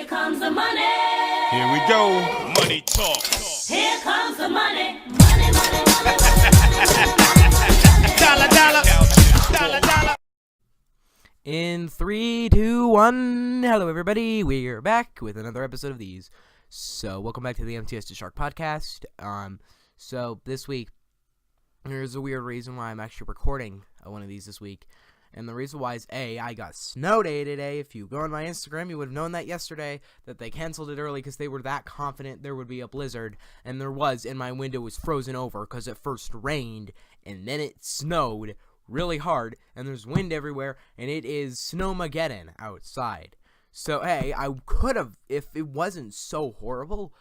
comes the money. Here we go. Money talk. Here comes the money. Money, money, money, money. Dollar, dollar. Dollar, dollar. In 3, 2, 1, hello everybody, we're back with another episode of these. So, welcome back to the M.T.S. to Shark podcast. So this week, there's a weird reason why I'm actually recording one of these this week. And the reason why is, A, I got snow day today. If you go on my Instagram, you would have known that yesterday, that they canceled it early because they were that confident there would be a blizzard. And there was, and my window was frozen over because it first rained, and then it snowed really hard, and there's wind everywhere, and it is snowmageddon outside. So, hey, I could have, if it wasn't so horrible,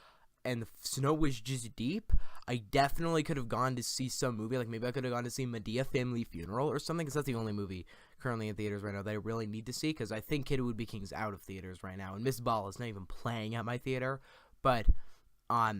and the snow was just deep, I definitely could have gone to see some movie. Like, maybe I could have gone to see Medea Family Funeral or something, because that's the only movie currently in theaters right now that I really need to see, because I think Kid Would Be King's out of theaters right now, and Miss Ball is not even playing at my theater. But, I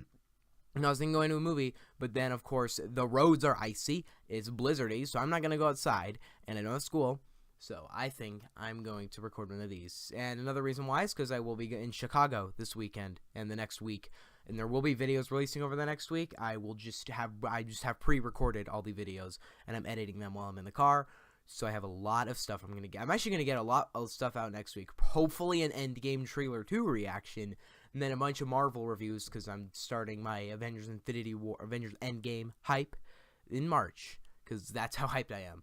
was thinking going to a movie, but then, of course, the roads are icy, it's blizzardy, so I'm not going to go outside, and I don't have school, so I think I'm going to record one of these. And another reason why is because I will be in Chicago this weekend and the next week, and there will be videos releasing over the next week. I just have pre-recorded all the videos, and I'm editing them while I'm in the car, so I have a lot of stuff I'm actually going to get a lot of stuff out next week, hopefully an Endgame Trailer 2 reaction, and then a bunch of Marvel reviews, because I'm starting my Avengers Endgame hype in March, because that's how hyped I am.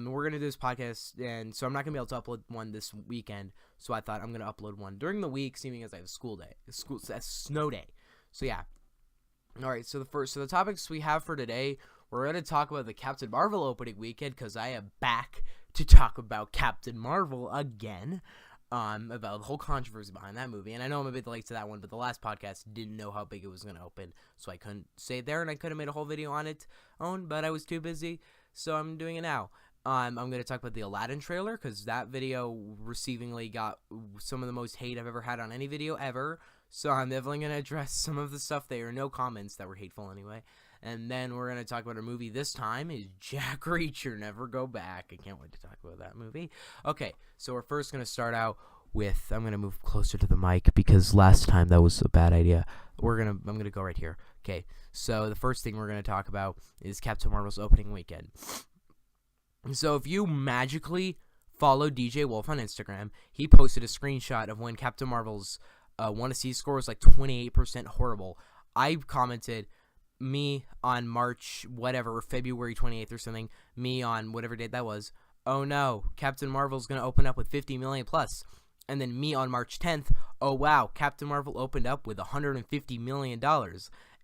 We're going to do this podcast, and so I'm not going to be able to upload one this weekend, so I thought I'm going to upload one during the week, seeming as I have a snow day. So yeah. Alright, so the topics we have for today, we're going to talk about the Captain Marvel opening weekend, because I am back to talk about Captain Marvel again. About the whole controversy behind that movie, and I know I'm a bit late to that one, but the last podcast didn't know how big it was going to open, so I couldn't say it there, and I could have made a whole video on it, but I was too busy, so I'm doing it now. I'm going to talk about the Aladdin trailer, because that video receivingly got some of the most hate I've ever had on any video ever, so I'm definitely going to address some of the stuff there, no comments that were hateful anyway. And then we're going to talk about a movie this time is Jack Reacher, Never Go Back. I can't wait to talk about that movie. Okay, so we're first going to start out with, I'm going to move closer to the mic because last time that was a bad idea. I'm going to go right here. Okay, so the first thing we're going to talk about is Captain Marvel's opening weekend. So if you magically follow DJ Wolf on Instagram, he posted a screenshot of when Captain Marvel's want to see score was like 28% horrible. I commented, me on March, February 28th or something, me on whatever date that was, oh no, Captain Marvel's going to open up with 50 million plus. And then me on March 10th, oh wow, Captain Marvel opened up with $150 million.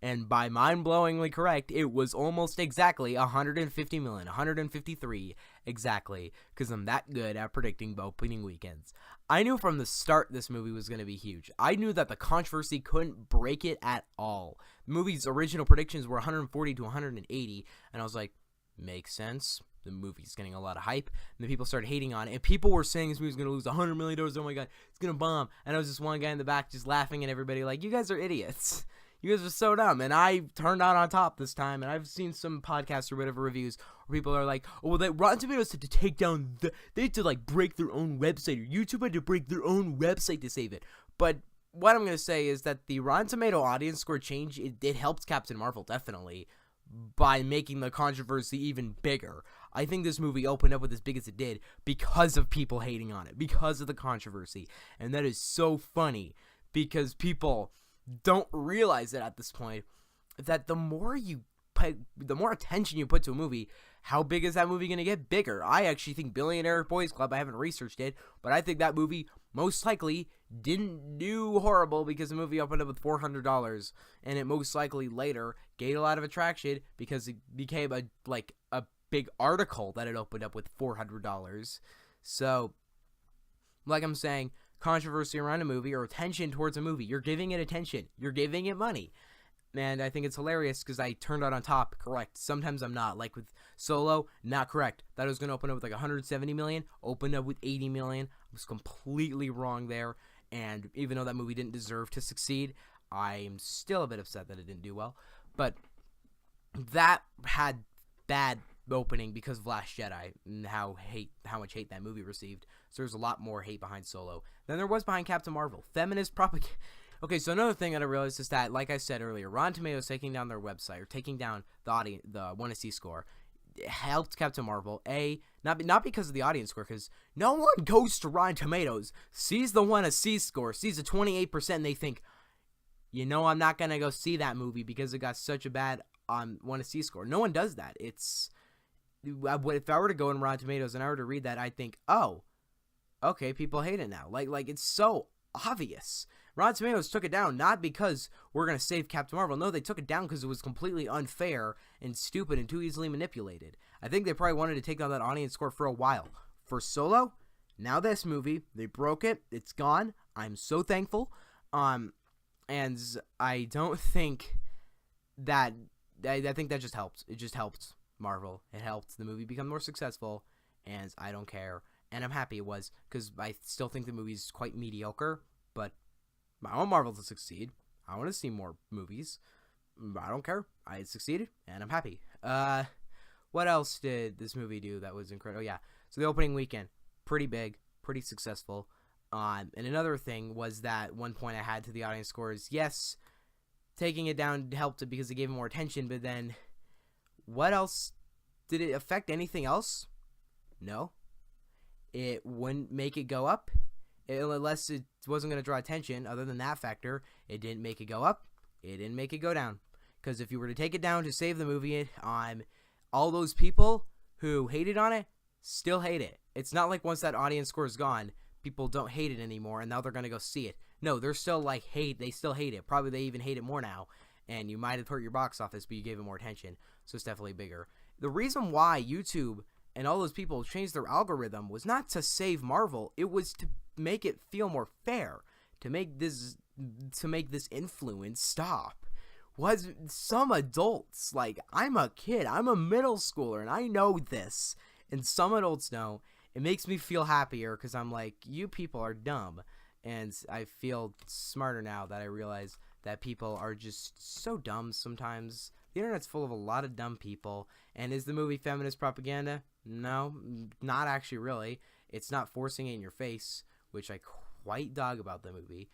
And by mind-blowingly correct, it was almost exactly 150 million, 153 exactly, because I'm that good at predicting opening weekends. I knew from the start this movie was going to be huge. I knew that the controversy couldn't break it at all. The movie's original predictions were 140 to 180, and I was like, makes sense. The movie's getting a lot of hype, and then people started hating on it, and people were saying this movie's going to lose $100 million, oh my god, it's going to bomb, and I was just one guy in the back just laughing at everybody like, you guys are idiots. You guys are so dumb, and I turned out on top this time, and I've seen some podcasts or whatever reviews where people are like, oh, well, that Rotten Tomatoes had to take down, they had to, like, break their own website, or YouTube had to break their own website to save it. But what I'm going to say is that the Rotten Tomato audience score change, it helped Captain Marvel, definitely, by making the controversy even bigger. I think this movie opened up with as big as it did because of people hating on it, because of the controversy, and that is so funny, because people don't realize it at this point, that the more attention you put to a movie, how big is that movie going to get bigger? I actually think Billionaire Boys Club, I haven't researched it, but I think that movie most likely didn't do horrible because the movie opened up with $400, and it most likely later gained a lot of attraction because it became a big article that it opened up with $400. So, like I'm saying, controversy around a movie or attention towards a movie, you're giving it attention, you're giving it money, and I think it's hilarious because I turned out on top, correct. Sometimes I'm not, like with Solo, not correct. That was going to open up with like 170 million, opened up with 80 million. I was completely wrong there, and even though that movie didn't deserve to succeed, I'm still a bit upset that it didn't do well, but that had bad opening because of Last Jedi and how much hate that movie received. So there's a lot more hate behind Solo than there was behind Captain Marvel. Feminist propaganda. Okay, so another thing that I realized is that, like I said earlier, Rotten Tomatoes taking down their website or taking down the wanna see score helped Captain Marvel. Not because of the audience score, because no one goes to Rotten Tomatoes, sees the wanna see score, sees the 28%, and they think, I'm not gonna go see that movie because it got such a bad wanna see score. No one does that. If I were to go in Rotten Tomatoes and I were to read that, I'd think, oh, okay, people hate it now. Like it's so obvious. Rotten Tomatoes took it down not because we're going to save Captain Marvel. No, they took it down because it was completely unfair and stupid and too easily manipulated. I think they probably wanted to take down that audience score for a while. For Solo, now this movie, they broke it. It's gone. I'm so thankful. And I don't think that... I think that just helped. It just helped Marvel. It helped the movie become more successful, and I don't care. And I'm happy it was, because I still think the movie's quite mediocre, but I want Marvel to succeed. I want to see more movies. I don't care. I succeeded, and I'm happy. What else did this movie do that was incredible? Oh, yeah. So the opening weekend, pretty big, pretty successful. And another thing was that one point I had to the audience scores, yes, taking it down helped it because it gave it more attention, but then what else? Did it affect anything else? No. It wouldn't make it go up. Unless it wasn't going to draw attention. Other than that factor, it didn't make it go up. It didn't make it go down. Because if you were to take it down to save the movie, all those people who hated on it still hate it. It's not like once that audience score is gone, people don't hate it anymore, and now they're going to go see it. No, they're still they still hate it. Probably they even hate it more now. And you might have hurt your box office, but you gave it more attention. So it's definitely bigger. The reason why YouTube and all those people changed their algorithm was not to save Marvel. It was to make it feel more fair, to make this influence stop. Was some adults, like, I'm a kid, I'm a middle schooler, and I know this, and some adults know. It makes me feel happier because I'm like, you people are dumb, and I feel smarter now that I realize that people are just so dumb sometimes. The internet's full of a lot of dumb people. And is the movie feminist propaganda? No, not actually really. It's not forcing it in your face, which I quite dog about the movie.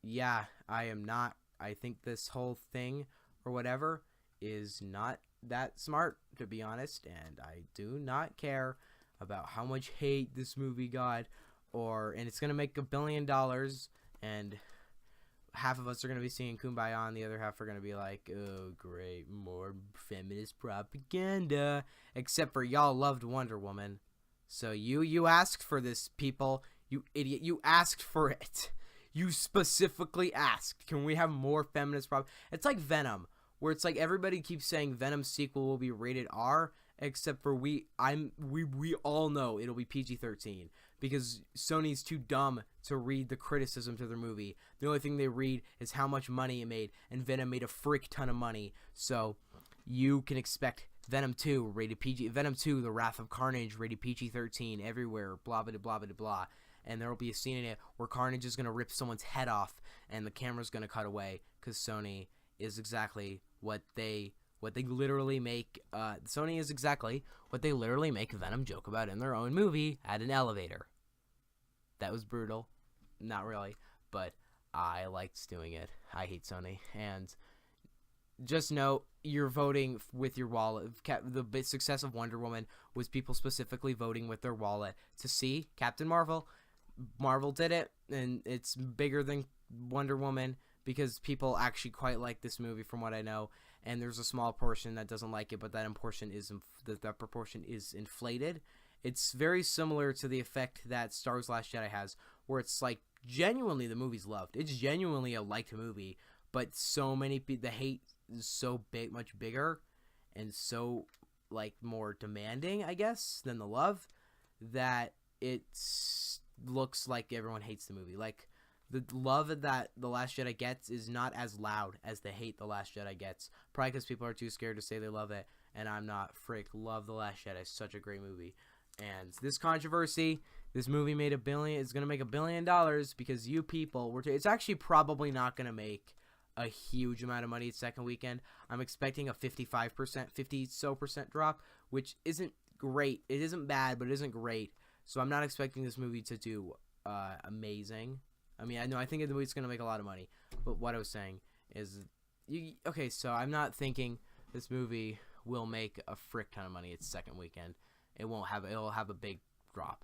Yeah, I am not. I think this whole thing or whatever is not that smart, to be honest, and I do not care about how much hate this movie got, and it's gonna make $1 billion, and half of us are gonna be singing Kumbaya, and the other half are gonna be like, oh great, more feminist propaganda. Except for y'all loved Wonder Woman, so you asked for this, people. You idiot, you asked for it. You specifically asked, can we have more feminist propaganda? It's like Venom, where it's like everybody keeps saying Venom's sequel will be rated R, except for we all know it'll be PG-13 because Sony's too dumb to read the criticism to their movie. The only thing they read is how much money it made, and Venom made a frick ton of money. So you can expect Venom 2 rated PG, Venom 2 The Wrath of Carnage rated PG-13 everywhere, blah blah blah blah blah. And there will be a scene in it where Carnage is gonna rip someone's head off, and the camera's gonna cut away because Sony is exactly what they literally make. Sony is exactly what they literally make Venom joke about in their own movie at an elevator. That was brutal. Not really, but I liked doing it. I hate Sony. And just know you're voting with your wallet. The success of Wonder Woman was people specifically voting with their wallet to see Captain Marvel. Marvel did it, and it's bigger than Wonder Woman because people actually quite like this movie from what I know, and there's a small portion that doesn't like it, but that proportion is inflated. It's very similar to the effect that Star Wars Last Jedi has, where it's like genuinely the movie's loved. It's genuinely a liked movie, but so many the hate is so big, much bigger, and so like more demanding, I guess, than the love, that it looks like everyone hates the movie. Like the love that The Last Jedi gets is not as loud as the hate The Last Jedi gets. Probably because people are too scared to say they love it, and I'm not. Love The Last Jedi. It's such a great movie. And this controversy, this movie made $1 billion. It's gonna make $1 billion because you people were. It's actually probably not gonna make a huge amount of money its second weekend. I'm expecting a 50% drop, which isn't great. It isn't bad, but it isn't great. So I'm not expecting this movie to do amazing. I mean, I think the movie's going to make a lot of money. But what I was saying is, okay, so I'm not thinking this movie will make a frick ton of money its second weekend. It'll have a big drop.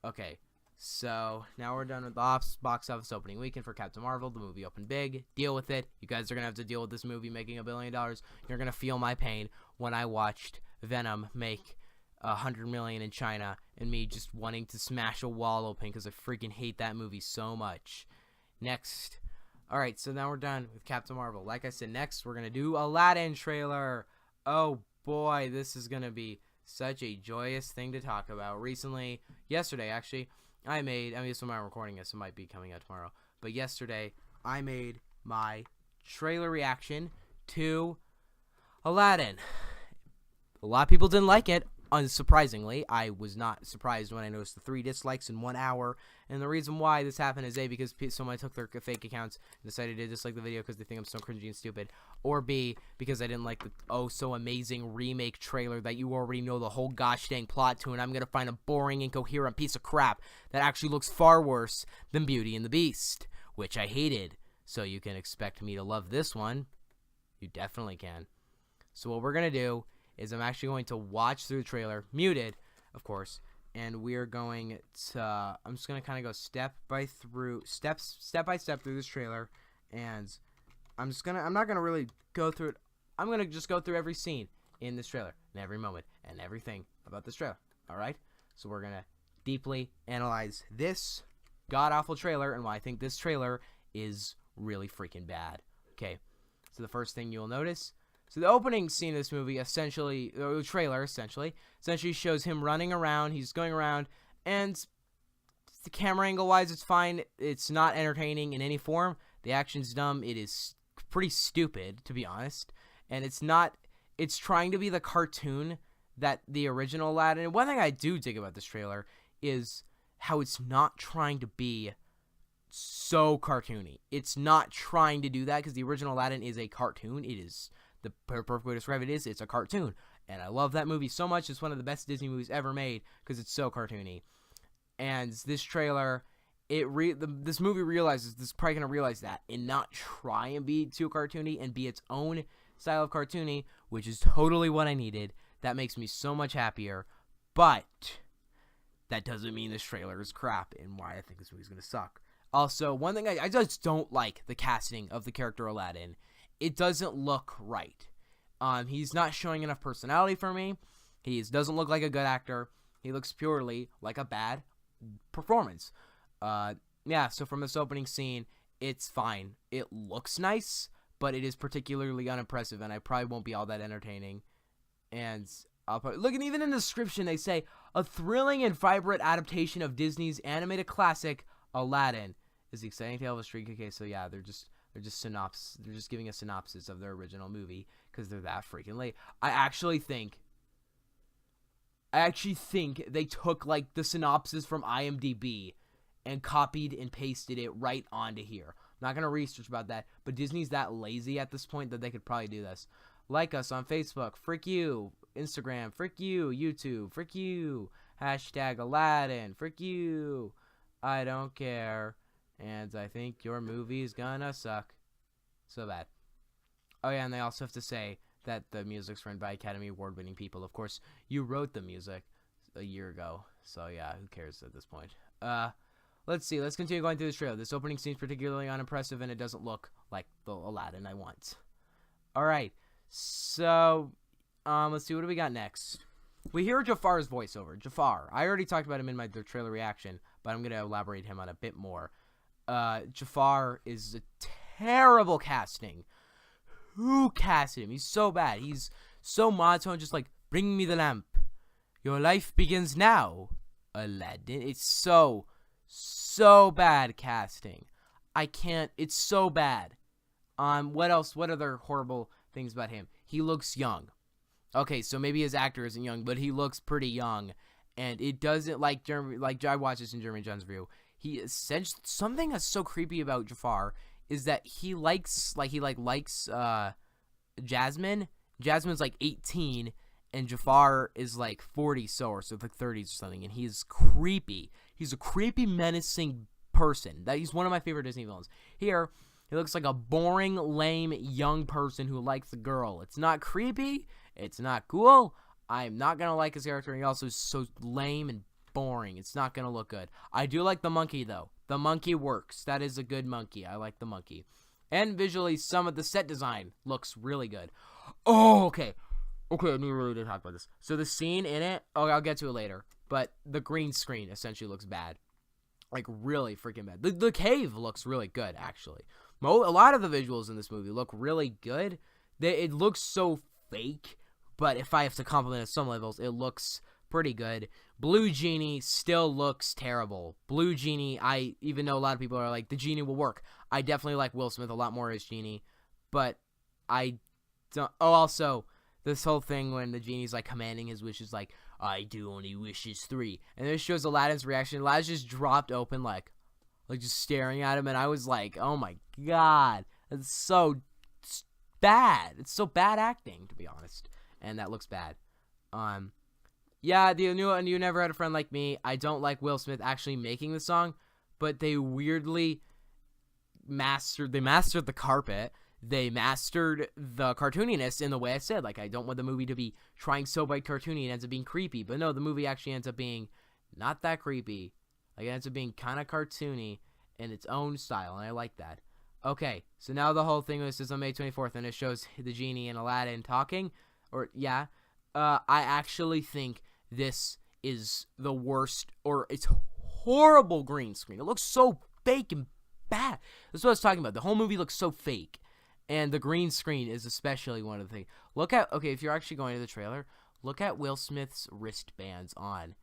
Okay, so now we're done with the box office opening weekend for Captain Marvel. The movie opened big. Deal with it. You guys are going to have to deal with this movie making $1 billion. You're going to feel my pain when I watched Venom make $100 million in China and me just wanting to smash a wall open because I freaking hate that movie so much. Next. Alright, so now we're done with Captain Marvel. Like I said, next we're going to do Aladdin trailer. Oh boy, this is going to be such a joyous thing to talk about. Yesterday actually, this is when I'm recording this, it might be coming out tomorrow. But yesterday, I made my trailer reaction to Aladdin. A lot of people didn't like it. Unsurprisingly, I was not surprised when I noticed the 3 dislikes in 1 hour. And the reason why this happened is A, because somebody took their fake accounts and decided to dislike the video because they think I'm so cringy and stupid. Or B, because I didn't like the so amazing remake trailer that you already know the whole gosh dang plot to, and I'm going to find a boring, incoherent piece of crap that actually looks far worse than Beauty and the Beast, which I hated. So you can expect me to love this one. You definitely can. So what we're going to do is I'm actually going to watch through the trailer, muted, of course, and we're going to, I'm just going to kind of go step by step through this trailer, and I'm not going to really go through it. I'm going to just go through every scene in this trailer, and every moment, and everything about this trailer, alright? So we're going to deeply analyze this god-awful trailer, and why I think this trailer is really freaking bad. Okay, so the first thing you'll notice, so the opening scene of this movie, trailer essentially shows him running around. He's going around, and the camera angle-wise, it's fine. It's not entertaining in any form. The action's dumb. It is pretty stupid, to be honest. And it's trying to be the cartoon that the original Aladdin. And one thing I do dig about this trailer is how it's not trying to be so cartoony. It's not trying to do that because the original Aladdin is a cartoon. It is... The perfect way to describe it is it's a cartoon. And I love that movie so much. It's one of the best Disney movies ever made because it's so cartoony. And this trailer, this movie realizes, this is probably going to realize that and not try and be too cartoony and be its own style of cartoony, which is totally what I needed. That makes me so much happier. But that doesn't mean this trailer is crap and why I think this movie's going to suck. Also, one thing I just don't like the casting of the character Aladdin. It doesn't look right. He's not showing enough personality for me. He doesn't look like a good actor. He looks purely like a bad performance. Yeah, so from this opening scene, it's fine. It looks nice, but it is particularly unimpressive, and I probably won't be all that entertaining. And look, and even in the description, they say, a thrilling and vibrant adaptation of Disney's animated classic, Aladdin, is the exciting tale of a street. Okay, so yeah, they're just giving a synopsis of their original movie because they're that freaking late. I actually think they took like the synopsis from IMDb and copied and pasted it right onto here. I'm not gonna research about that, but Disney's that lazy at this point that they could probably do this. Like us on Facebook, frick you. Instagram, frick you. YouTube, frick you. Hashtag Aladdin, frick you. I don't care. And I think your movie's gonna suck. So bad. Oh yeah, and they also have to say that the music's written by Academy Award winning people. Of course, you wrote the music a year ago. So yeah, who cares at this point? Let's see. Let's continue going through this trailer. This opening seems particularly unimpressive, and it doesn't look like the Aladdin I want. Alright. So, let's see. What do we got next? We hear Jafar's voiceover. Jafar. I already talked about him in the trailer reaction, but I'm going to elaborate him on a bit more. Jafar is a terrible casting. Who casted him? He's so bad. He's so monotone, just like, bring me the lamp. Your life begins now, Aladdin. It's so bad casting. I can't, it's so bad. What else? What other horrible things about him? He looks young. Okay, so maybe his actor isn't young, but he looks pretty young. And it doesn't, like I watched this in Jeremy John's review. He essentially, something that's so creepy about Jafar is that he likes Jasmine. Jasmine's like 18, and Jafar is like 40 or so like 30s or something, and he's creepy. He's a creepy, menacing person. He's one of my favorite Disney villains. Here, he looks like a boring, lame, young person who likes a girl. It's not creepy. It's not cool. I'm not going to like his character. He also is so lame and boring. It's not going to look good. I do like the monkey, though. The monkey works. That is a good monkey. I like the monkey. And visually, some of the set design looks really good. Oh, okay. Okay, I need really to talk about this. So the scene in it, I'll get to it later. But the green screen essentially looks bad. Like, really freaking bad. The cave looks really good, actually. A lot of the visuals in this movie look really good. It looks so fake, but if I have to compliment it at some levels, it looks pretty good. Blue Genie still looks terrible. Blue Genie, even though a lot of people are like, the Genie will work. I definitely like Will Smith a lot more as Genie, but I don't... Oh, also, this whole thing when the Genie's, like, commanding his wishes, like, I do only wishes 3. And this shows Aladdin's reaction. Aladdin just dropped open, like just staring at him, and I was like, oh my god, it's so bad. It's so bad acting, to be honest, and that looks bad. Yeah, You Never Had a Friend Like Me. I don't like Will Smith actually making the song, but they weirdly mastered the carpet. They mastered the cartooniness in the way I said. Like, I don't want the movie to be trying so bad cartoony and ends up being creepy. But no, the movie actually ends up being not that creepy. Like, it ends up being kind of cartoony in its own style, and I like that. Okay, so now the whole thing is on May 24th, and it shows the Genie and Aladdin talking. I actually think this is the worst, or it's horrible green screen. It looks so fake and bad. That's what I was talking about. The whole movie looks so fake. And the green screen is especially one of the things. If you're actually going to the trailer, look at Will Smith's wristbands on.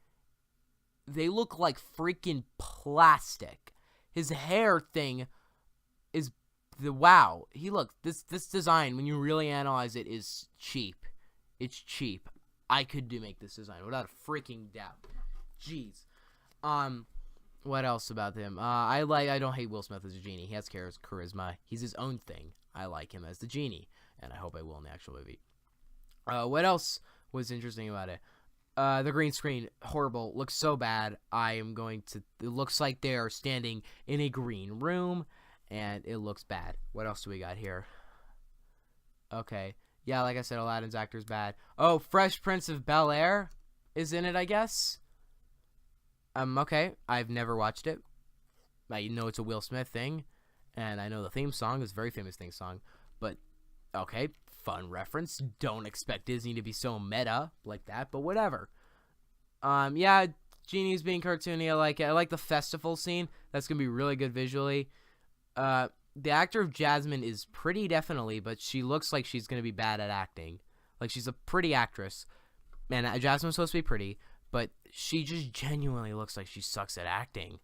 They look like freaking plastic. His hair thing is wow. This design, when you really analyze it, is cheap. It's cheap. I could make this design without a freaking doubt. Jeez. What else about him? I don't hate Will Smith as a Genie. He has charisma. He's his own thing. I like him as the Genie, and I hope I will in the actual movie. What else was interesting about it? The green screen, horrible. Looks so bad. It looks like they are standing in a green room, and it looks bad. What else do we got here? Okay. Yeah, like I said, Aladdin's actor's bad. Oh, Fresh Prince of Bel-Air is in it, I guess. Okay. I've never watched it. I know it's a Will Smith thing, and I know the theme song is a very famous theme song, but okay, fun reference. Don't expect Disney to be so meta like that, but whatever. Yeah, Genie's being cartoony. I like it. I like the festival scene. That's gonna be really good visually. The actor of Jasmine is pretty definitely, but she looks like she's gonna be bad at acting. Like, she's a pretty actress, and Jasmine's supposed to be pretty, but she just genuinely looks like she sucks at acting,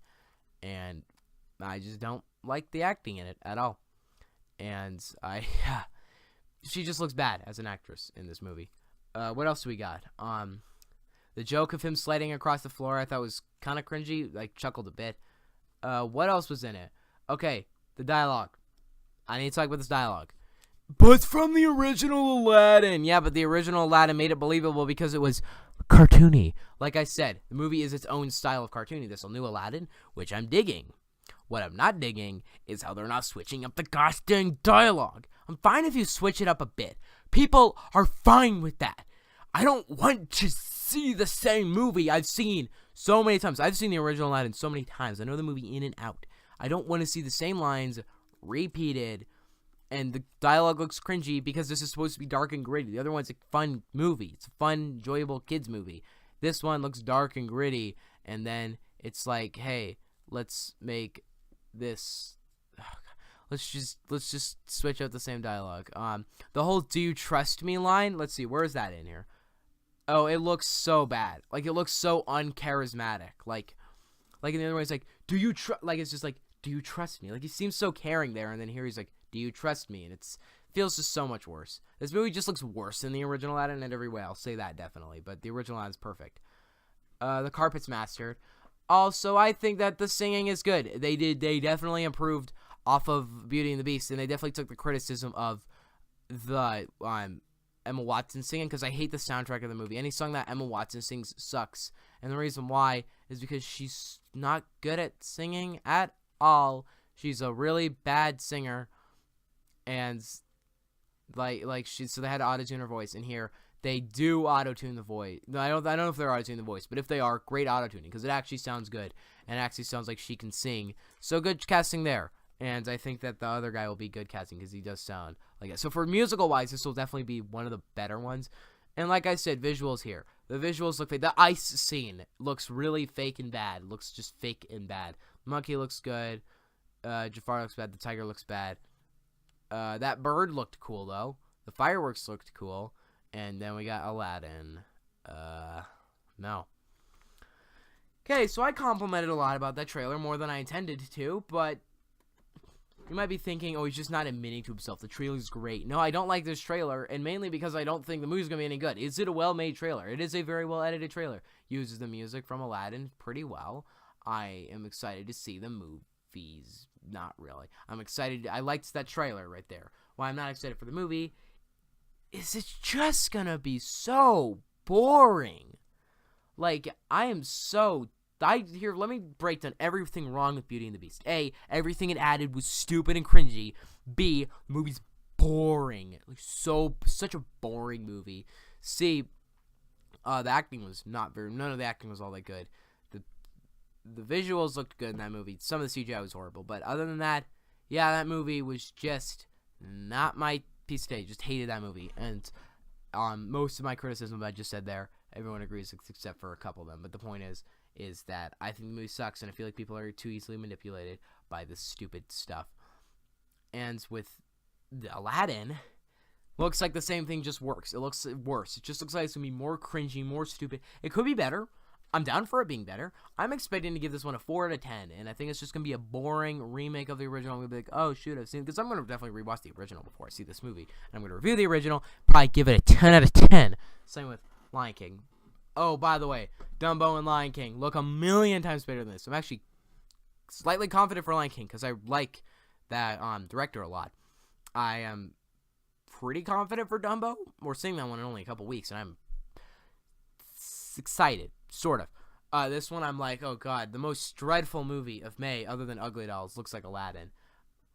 and I just don't like the acting in it at all. And she just looks bad as an actress in this movie. What else do we got? The joke of him sliding across the floor I thought was kind of cringy. Like, chuckled a bit. What else was in it? Okay, the dialogue. I need to talk about this dialogue. But it's from the original Aladdin. Yeah, but the original Aladdin made it believable because it was cartoony. Like I said, the movie is its own style of cartoony. This new Aladdin, which I'm digging. What I'm not digging is how they're not switching up the gosh dang dialogue. I'm fine if you switch it up a bit. People are fine with that. I don't want to see the same movie I've seen so many times. I've seen the original Aladdin so many times. I know the movie in and out. I don't want to see the same lines repeated, and the dialogue looks cringy because this is supposed to be dark and gritty. The other one's a fun movie. It's a fun, enjoyable kids movie. This one looks dark and gritty, and then it's like, hey, let's make this. Let's just switch out the same dialogue. The whole "Do you trust me" line. Let's see, where is that in here? Oh, it looks so bad. Like, it looks so uncharismatic. Like in the other one, it's like, do you trust? Like, it's just like, do you trust me? Like, he seems so caring there, and then here he's like, do you trust me? And it feels just so much worse. This movie just looks worse than the original Aladdin in every way. I'll say that definitely, but the original Aladdin's perfect. The carpet's mastered. Also, I think that the singing is good. They definitely improved off of Beauty and the Beast, and they definitely took the criticism of the Emma Watson singing because I hate the soundtrack of the movie. Any song that Emma Watson sings sucks. And the reason why is because she's not good at singing at all. She's a really bad singer. And so they had to auto-tune her voice. And here they do auto-tune the voice. No, I don't know if they're auto-tuning the voice, but if they are, great auto-tuning because it actually sounds good and it actually sounds like she can sing. So good casting there. And I think that the other guy will be good casting because he does sound like it. So for musical-wise, this will definitely be one of the better ones. And like I said, visuals here. The visuals look fake. The ice scene looks really fake and bad. Looks just fake and bad. Monkey looks good. Jafar looks bad. The tiger looks bad. That bird looked cool, though. The fireworks looked cool. And then we got Aladdin. No. Okay, so I complimented a lot about that trailer, more than I intended to, but you might be thinking, oh, he's just not admitting to himself. The trailer's great. No, I don't like this trailer, and mainly because I don't think the movie's going to be any good. Is it a well-made trailer? It is a very well-edited trailer. Uses the music from Aladdin pretty well. I am excited to see the movies. Not really. I'm excited. I liked that trailer right there. Why I'm not excited for the movie is it's just going to be so boring. Like, let me break down everything wrong with Beauty and the Beast. A, everything it added was stupid and cringy. B, the movie's boring. Like, such a boring movie. C, the acting was none of the acting was all that good. The visuals looked good in that movie. Some of the CGI was horrible. But other than that, yeah, that movie was just not my piece of taste. Just hated that movie. And most of my criticism I just said there, everyone agrees except for a couple of them. But the point is that I think the movie sucks, and I feel like people are too easily manipulated by this stupid stuff. And with Aladdin, looks like the same thing, just works. It looks worse. It just looks like it's going to be more cringy, more stupid. It could be better. I'm down for it being better. I'm expecting to give this one a 4 out of 10, and I think it's just going to be a boring remake of the original. I'm going to be like, oh, shoot, I've seen it. Because I'm going to definitely rewatch the original before I see this movie. And I'm going to review the original, probably give it a 10 out of 10. Same with Lion King. Oh, by the way, Dumbo and Lion King look a million times better than this. I'm actually slightly confident for Lion King because I like that director a lot. I am pretty confident for Dumbo. We're seeing that one in only a couple weeks, and I'm excited, sort of. This one, I'm like, oh god, the most dreadful movie of May, other than Ugly Dolls, looks like Aladdin.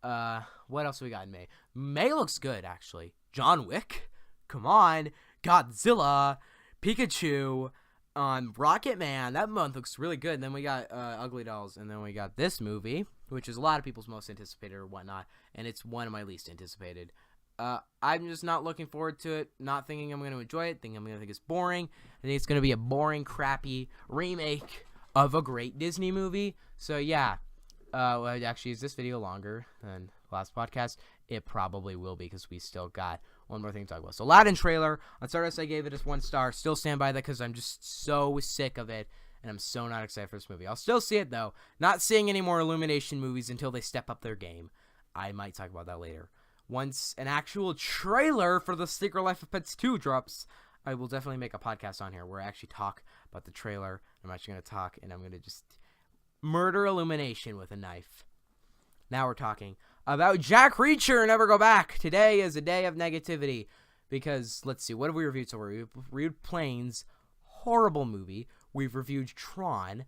What else we got in May? May looks good, actually. John Wick? Come on. Godzilla. Pikachu. Rocket Man. That month looks really good. And then we got Ugly Dolls. And then we got this movie, which is a lot of people's most anticipated or whatnot. And it's one of my least anticipated. I'm just not looking forward to it. Not thinking I'm going to enjoy it. Thinking I'm going to think it's boring. I think it's going to be a boring, crappy remake of a great Disney movie. So yeah. Actually, is this video longer than last podcast? It probably will be because we still got one more thing to talk about. So Aladdin trailer. On Stardust, I gave it a 1 star. Still stand by that because I'm just so sick of it. And I'm so not excited for this movie. I'll still see it, though. Not seeing any more Illumination movies until they step up their game. I might talk about that later. Once an actual trailer for The Secret Life of Pets 2 drops, I will definitely make a podcast on here where I actually talk about the trailer. I'm actually going to talk, and I'm going to just murder Illumination with a knife. Now we're talking about Jack Reacher, Never Go Back. Today is a day of negativity because, let's see, what have we reviewed so far? We've reviewed Planes, horrible movie. We've reviewed Tron,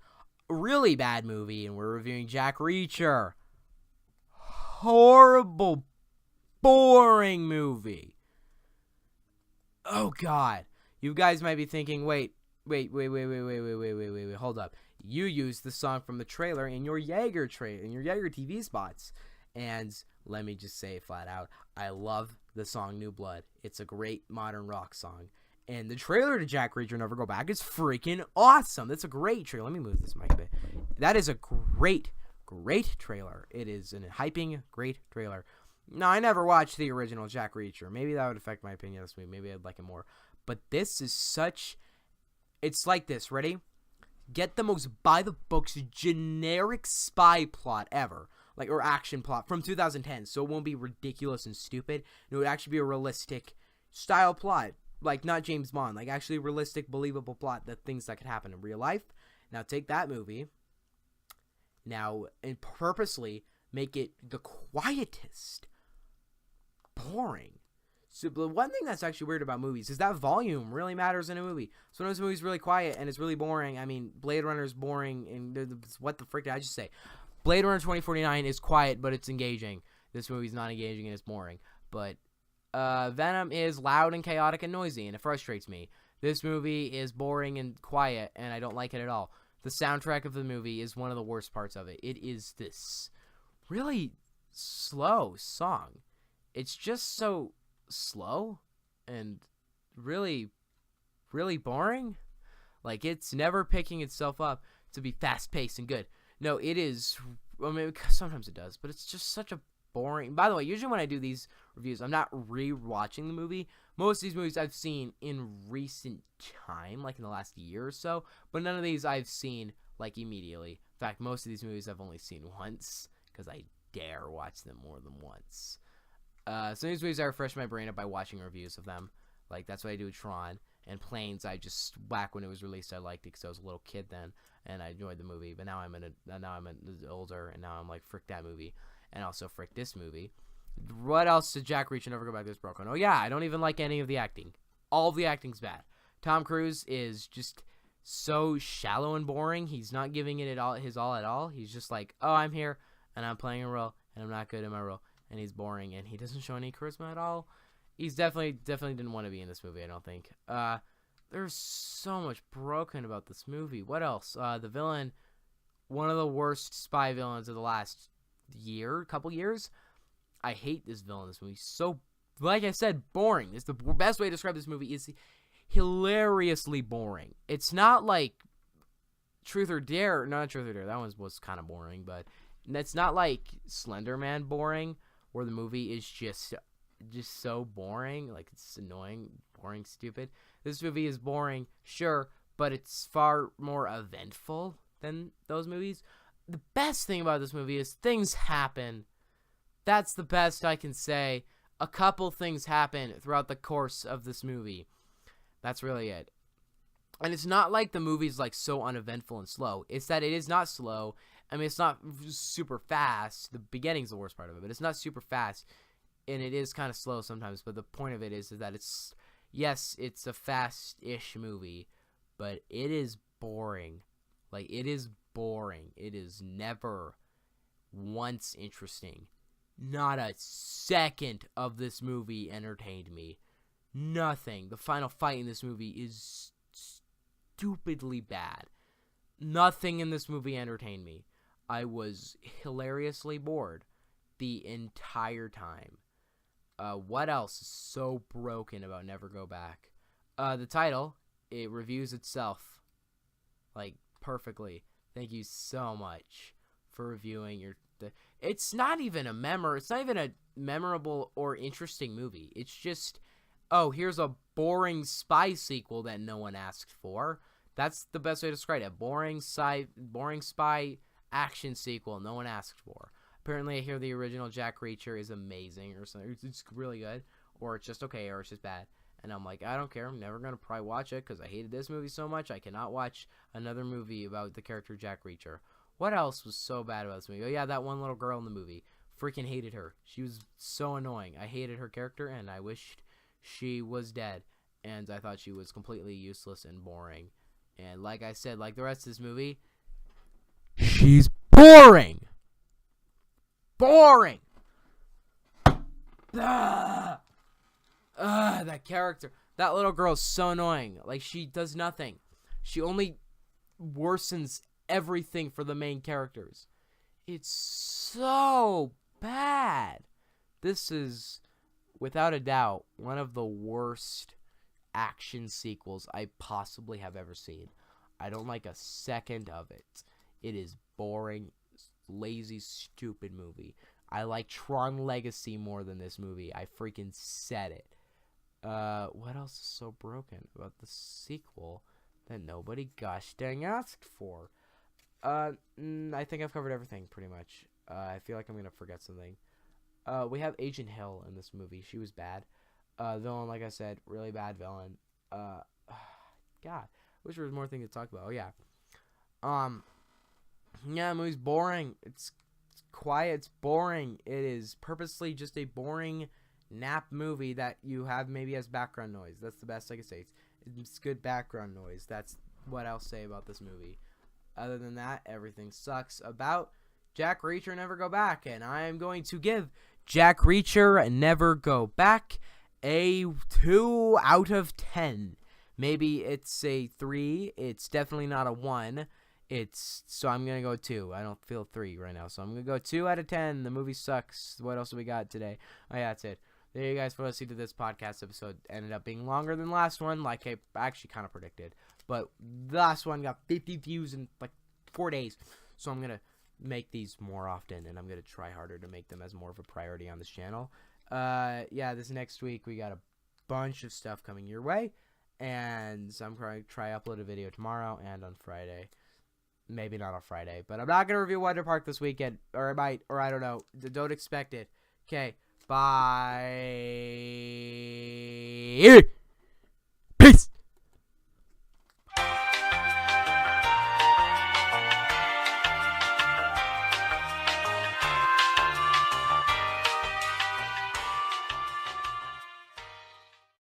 really bad movie, and we're reviewing Jack Reacher. Horrible, boring movie. Oh, God. You guys might be thinking, wait, hold up. You used the song from the trailer in your Jaeger TV spots. And let me just say it flat out, I love the song New Blood. It's a great modern rock song. And the trailer to Jack Reacher Never Go Back is freaking awesome. That's a great trailer. Let me move this mic a bit. That is a great trailer. It is a hyping, great trailer. Now, I never watched the original Jack Reacher. Maybe that would affect my opinion of this movie. Maybe I'd like it more. But this is such... It's like this. Ready? Get the most by-the-books generic spy plot ever. Or action plot from 2010. So it won't be ridiculous and stupid. It would actually be a realistic style plot. Not James Bond. Actually realistic, believable plot. That things that could happen in real life. Now take that movie. Now, and purposely make it the quietest, boring, So the one thing that's actually weird about movies is that volume really matters in a movie. So when a movie's really quiet and it's really boring, I mean, Blade Runner is boring, and what the frick did I just say? Blade Runner 2049 is quiet, but it's engaging. This movie's not engaging and it's boring. But Venom is loud and chaotic and noisy, and it frustrates me. This movie is boring and quiet, and I don't like it at all. The soundtrack of the movie is one of the worst parts of it. It is this really slow song. It's just so slow and really, really boring. Like, it's never picking itself up to be fast-paced and good. No, it is. I mean, sometimes it does, but it's just such a boring. By the way, usually when I do these reviews, I'm not re-watching the movie. Most of these movies I've seen in recent time, like in the last year or so, but none of these I've seen like immediately. In fact, most of these movies I've only seen once because I dare watch them more than once. Some of these movies I refresh my brain up by watching reviews of them. Like, that's what I do with Tron. And Planes, I just, back when it was released, I liked it because I was a little kid then, and I enjoyed the movie. But now I'm older, and now I'm like, frick that movie, and also frick this movie. What else did Jack Reacher Never Go Back This Broken? Oh yeah, I don't even like any of the acting. All of the acting's bad. Tom Cruise is just so shallow and boring. He's not giving it his all at all. He's just like, oh, I'm here, and I'm playing a role, and I'm not good in my role, and he's boring, and he doesn't show any charisma at all. He's definitely didn't want to be in this movie, I don't think. There's so much broken about this movie. What else? The villain, one of the worst spy villains of the last couple years. I hate this villain in this movie. So, like I said, boring. It's the best way to describe this movie is hilariously boring. It's not like Truth or Dare. Not Truth or Dare. That one was kind of boring, but it's not like Slender Man boring, where the movie is just so boring, like it's annoying, boring, stupid. This movie is boring, sure, but it's far more eventful than those movies. The best thing about this movie is things happen. That's the best I can say. A couple things happen throughout the course of this movie. That's really it. And it's not like the movie's like so uneventful and slow. It's that it is not slow. I mean, it's not super fast. The beginning's the worst part of it, but it's not super fast. And it is kind of slow sometimes, but the point of it is that it's a fast-ish movie, but it is boring. Like, it is boring. It is never once interesting. Not a second of this movie entertained me. Nothing. The final fight in this movie is stupidly bad. Nothing in this movie entertained me. I was hilariously bored the entire time. What else is so broken about Never Go Back? The title, it reviews itself, like, perfectly. Thank you so much for reviewing it's not even a memorable or interesting movie. It's just, oh, here's a boring spy sequel that no one asked for. That's the best way to describe it. Boring spy action sequel no one asked for. Apparently, I hear the original Jack Reacher is amazing or something. It's really good, or it's just okay, or it's just bad. And I'm like, I don't care. I'm never going to probably watch it because I hated this movie so much. I cannot watch another movie about the character Jack Reacher. What else was so bad about this movie? Oh, yeah, that one little girl in the movie. Freaking hated her. She was so annoying. I hated her character, and I wished she was dead. And I thought she was completely useless and boring. And like I said, like the rest of this movie, she's boring. Boring. That character, that little girl is so annoying. Like, she does nothing. She only worsens everything for the main characters. It's so bad. This is, without a doubt, one of the worst action sequels I possibly have ever seen. I don't like a second of it. It is boring, lazy, stupid movie. I like Tron Legacy more than this movie. I freaking said it. What else is so broken about the sequel that nobody gosh dang asked for? I think I've covered everything pretty much. I feel like I'm gonna forget something. We have Agent Hill in this movie. She was bad. Villain, like I said, really bad villain. God, wish there was more things to talk about. Oh yeah. Yeah, the movie's boring. It's quiet. It's boring. It is purposely just a boring nap movie that you have maybe as background noise. That's the best I can say. It's good background noise. That's what I'll say about this movie. Other than that, everything sucks about Jack Reacher Never Go Back. And I'm going to give Jack Reacher Never Go Back a 2 out of 10. Maybe it's a 3. It's definitely not a 1. So I'm going to go 2. I don't feel 3 right now. So I'm going to go 2 out of 10. The movie sucks. What else do we got today? Oh, yeah, that's it. There you guys for listening to this podcast episode. Ended up being longer than the last one, like I actually kind of predicted. But the last one got 50 views in like 4 days. So I'm going to make these more often, and I'm going to try harder to make them as more of a priority on this channel. Yeah, this next week we got a bunch of stuff coming your way. And so I'm going to try upload a video tomorrow and on Friday. Maybe not on Friday, but I'm not going to review Wonder Park this weekend. Or I might, or I don't know. Don't expect it. Okay. Bye.